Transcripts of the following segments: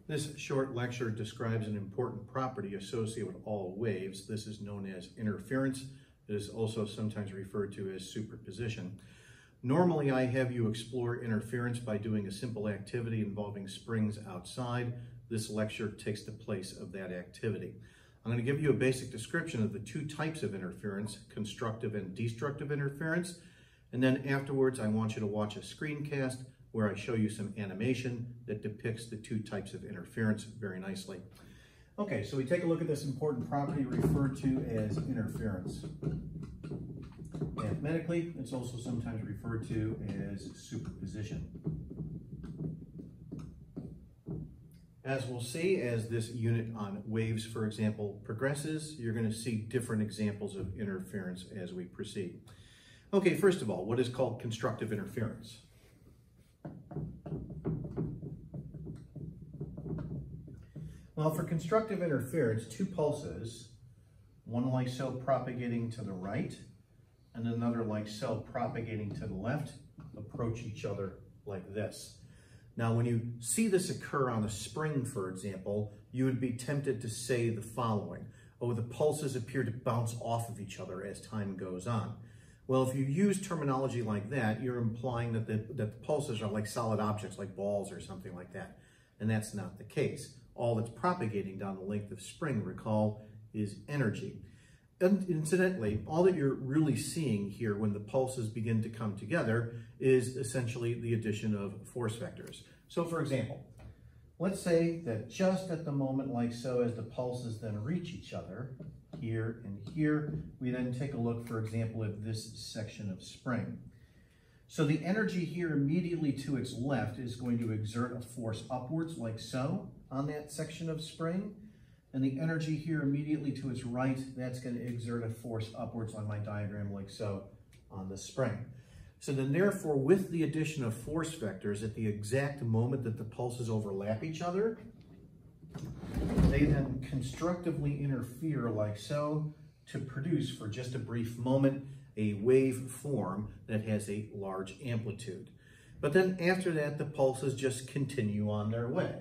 This short lecture describes an important property associated with all waves. This is known as interference. It is also sometimes referred to as superposition. Normally, I have you explore interference by doing a simple activity involving springs outside. This lecture takes the place of that activity. I'm going to give you a basic description of the two types of interference, constructive and destructive interference. And then afterwards, I want you to watch a screencast where I show you some animation that depicts the two types of interference very nicely. Okay, so we take a look at this important property referred to as interference. Mathematically, it's also sometimes referred to as superposition. As we'll see, as this unit on waves, for example, progresses, you're going to see different examples of interference as we proceed. Okay, first of all, what is called constructive interference? Well, for constructive interference, two pulses, one like so propagating to the right and another like so propagating to the left, approach each other like this. Now, when you see this occur on a spring, for example, you would be tempted to say the following: oh, the pulses appear to bounce off of each other as time goes on. Well, if you use terminology like that, you're implying that the pulses are like solid objects, like balls or something like that. And that's not the case. All that's propagating down the length of spring, recall, is energy. And incidentally, all that you're really seeing here when the pulses begin to come together is essentially the addition of force vectors. So for example, let's say that just at the moment like so, as the pulses then reach each other, here and here, we then take a look, for example, at this section of spring. So the energy here immediately to its left is going to exert a force upwards like so on that section of spring. And the energy here immediately to its right, that's going to exert a force upwards on my diagram like so on the spring. So then therefore, with the addition of force vectors at the exact moment that the pulses overlap each other, they then constructively interfere like so to produce, for just a brief moment, a wave form that has a large amplitude. But then after that, the pulses just continue on their way.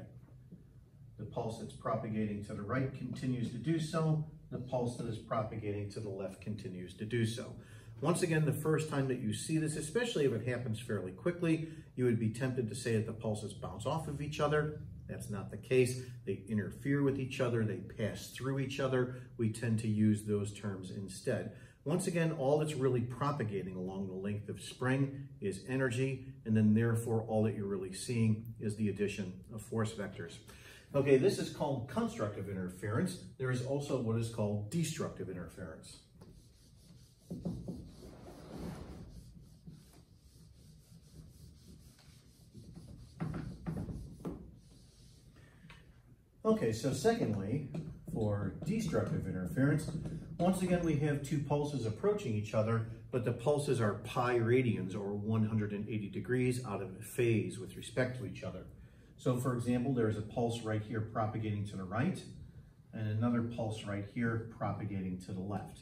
The pulse that's propagating to the right continues to do so. The pulse that is propagating to the left continues to do so. Once again, the first time that you see this, especially if it happens fairly quickly, you would be tempted to say that the pulses bounce off of each other. That's not the case. They interfere with each other. They pass through each other. We tend to use those terms instead. Once again, all that's really propagating along the length of spring is energy, and then therefore all that you're really seeing is the addition of force vectors. Okay, this is called constructive interference. There is also what is called destructive interference. Okay, so secondly, for destructive interference, once again we have two pulses approaching each other, but the pulses are pi radians, or 180 degrees out of phase with respect to each other. So for example, there's a pulse right here propagating to the right, and another pulse right here propagating to the left.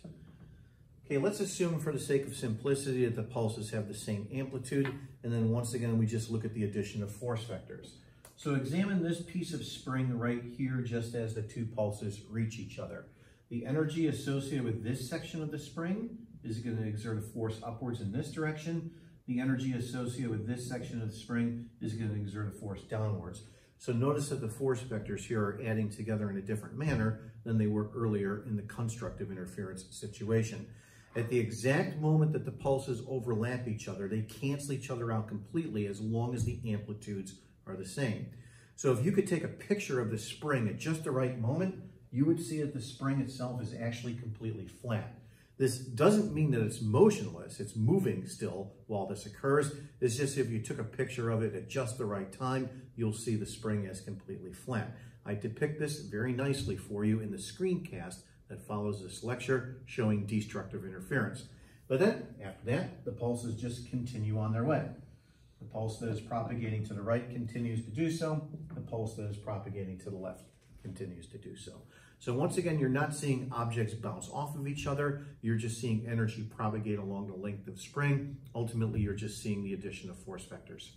Okay, let's assume for the sake of simplicity that the pulses have the same amplitude, and then once again we just look at the addition of force vectors. So examine this piece of spring right here just as the two pulses reach each other. The energy associated with this section of the spring is going to exert a force upwards in this direction. The energy associated with this section of the spring is going to exert a force downwards. So notice that the force vectors here are adding together in a different manner than they were earlier in the constructive interference situation. At the exact moment that the pulses overlap each other, they cancel each other out completely as long as the amplitudes are the same. So if you could take a picture of the spring at just the right moment, you would see that the spring itself is actually completely flat. This doesn't mean that it's motionless, it's moving still while this occurs. It's just if you took a picture of it at just the right time, you'll see the spring as completely flat. I depict this very nicely for you in the screencast that follows this lecture showing destructive interference. But then, after that, the pulses just continue on their way. The pulse that is propagating to the right continues to do so. The pulse that is propagating to the left continues to do so. So once again, you're not seeing objects bounce off of each other. You're just seeing energy propagate along the length of spring. Ultimately, you're just seeing the addition of force vectors.